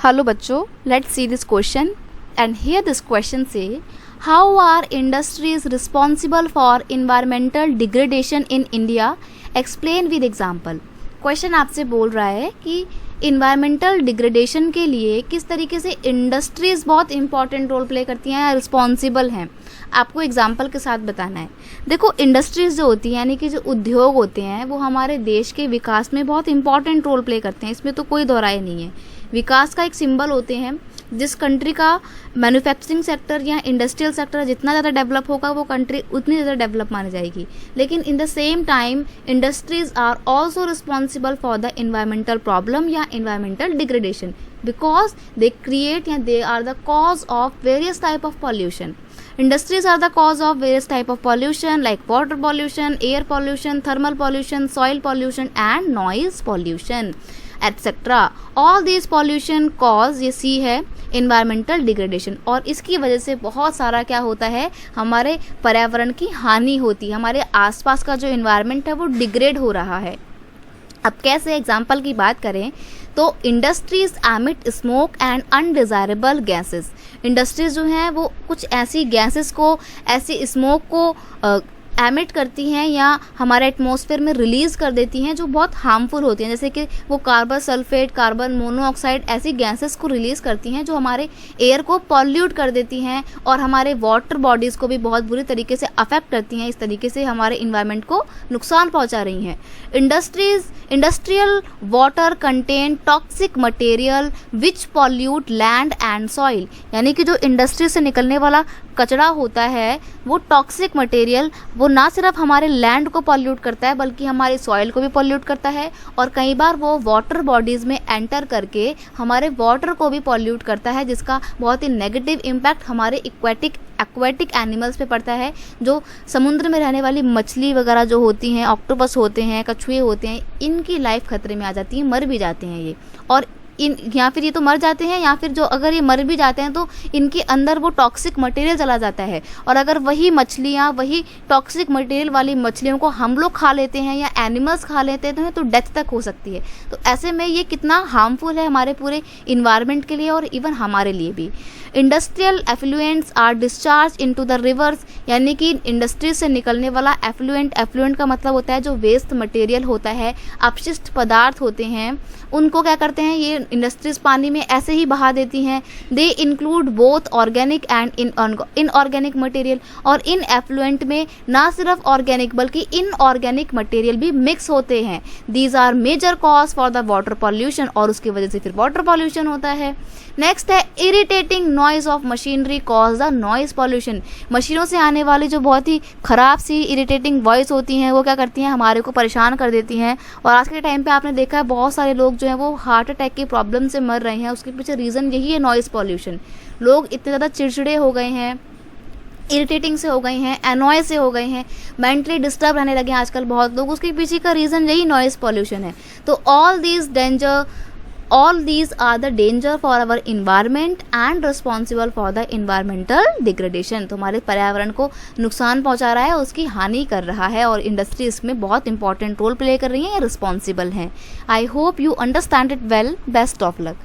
Hello बच्चों, let's see this question and here this question say how are industries responsible for environmental degradation in India? Explain with example. Question आपसे बोल रहा है कि environmental degradation के लिए किस तरीके से इंडस्ट्रीज़ बहुत इंपॉर्टेंट रोल प्ले करती हैं या रिस्पॉन्सिबल हैं, आपको एग्जाम्पल के साथ बताना है। देखो, इंडस्ट्रीज़ जो होती हैं यानी कि जो उद्योग होते हैं वो हमारे देश के विकास में बहुत इंपॉर्टेंट रोल प्ले करते हैं, इसमें तो कोई दो राय नहीं है। विकास का एक सिंबल होते हैं। जिस कंट्री का मैन्युफैक्चरिंग सेक्टर या इंडस्ट्रियल सेक्टर जितना ज़्यादा डेवलप होगा वो कंट्री उतनी ज़्यादा डेवलप मानी जाएगी। लेकिन in the same time industries are also responsible for the environmental problem या environmental degradation because they create या they are the cause of various type of pollution. Industries are the cause of various type of pollution like water pollution, air pollution, thermal pollution, soil pollution and noise pollution etc. All these pollution cause ये C है environmental degradation और इसकी वजह से बहुत सारा क्या होता है, हमारे पर्यावरण की हानि होती है, हमारे आसपास का जो environment है वो डिग्रेड हो रहा है. अब कैसे एग्जाम्पल की बात करें तो industries emit smoke and undesirable gases. Industries जो हैं वो कुछ ऐसी गैसेस को, ऐसी स्मोक को एमिट करती हैं या हमारे एटमॉस्फेयर में रिलीज़ कर देती हैं जो बहुत हार्मफुल होती हैं, जैसे कि वो कार्बन सल्फेट, कार्बन मोनोऑक्साइड ऐसी गैसेस को रिलीज़ करती हैं जो हमारे एयर को पॉल्यूट कर देती हैं और हमारे वाटर बॉडीज़ को भी बहुत बुरी तरीके से अफेक्ट करती हैं. इस तरीके से हमारे इन्वायरमेंट को नुकसान पहुंचा रही हैं. Industrial water contain toxic material which pollute land and soil. यानी कि जो इंडस्ट्री से निकलने वाला कचरा होता है वो टॉक्सिक मटेरियल वो ना सिर्फ हमारे लैंड को पॉल्यूट करता है बल्कि हमारी सॉइल को भी पॉल्यूट करता है और कई बार वो वाटर बॉडीज़ में एंटर करके हमारे वाटर को भी पॉल्यूट करता है, जिसका बहुत ही नेगेटिव इम्पैक्ट हमारे एक्वेटिक एनिमल्स पे पड़ता है. जो समुद्र में रहने वाली मछली वगैरह जो होती हैं, ऑक्टोपस होते हैं, कछुए होते हैं, इनकी लाइफ खतरे में आ जाती है, मर भी जाते हैं ये. और या फिर ये तो मर जाते हैं या फिर जो अगर ये मर भी जाते हैं तो इनके अंदर वो टॉक्सिक मटेरियल चला जाता है और अगर वही मछलियाँ, वही टॉक्सिक मटेरियल वाली मछलियों को हम लोग खा लेते हैं या एनिमल्स खा लेते हैं तो डेथ तक हो सकती है. तो ऐसे में ये कितना हार्मफुल है हमारे पूरे इन्वायरमेंट के लिए और इवन हमारे लिए भी. Industrial effluents are discharge into the rivers. यानी कि इंडस्ट्री से निकलने वाला एफ्लुएंट का मतलब होता है जो वेस्ट मटेरियल होता है, अपशिष्ट पदार्थ होते हैं, उनको क्या करते हैं ये इंडस्ट्रीज पानी में ऐसे ही बहा देती हैं. They include both organic and inorganic material. और इन एफ्लुएंट में ना सिर्फ ऑर्गेनिक बल्कि इनऑर्गेनिक मटेरियल भी मिक्स होते हैं. These are major cause for the water pollution और उसकी वजह से फिर वाटर पॉल्यूशन होता है. नेक्स्ट है irritating noise of machinery cause the noise pollution. मशीनों से आने वाली जो बहुत ही ख़राब सी इरिटेटिंग वॉइस होती हैं वो क्या करती हैं, हमारे को परेशान कर देती हैं. और आज के टाइम पे आपने देखा है बहुत सारे लोग जो हैं वो हार्ट अटैक की प्रॉब्लम से मर रहे हैं. उसके पीछे रीज़न यही है नॉइज़ पॉल्यूशन. लोग इतने ज़्यादा चिड़चिड़े हो गए हैं, इरिटेटिंग से हो गए हैं, एनॉय से हो गए हैं, मेंटली डिस्टर्ब रहने लगे हैं आजकल बहुत लोग. उसके पीछे का रीज़न यही नॉइज़ पॉल्यूशन है. तो all these are the danger for our environment and responsible for the environmental degradation. तो हमारे पर्यावरण को नुकसान पहुंचा रहा है, उसकी हानि कर रहा है और इंडस्ट्री इसमें बहुत इंपॉर्टेंट रोल प्ले कर रही है, रिस्पॉन्सिबल हैं. I hope you understand it well. Best of luck.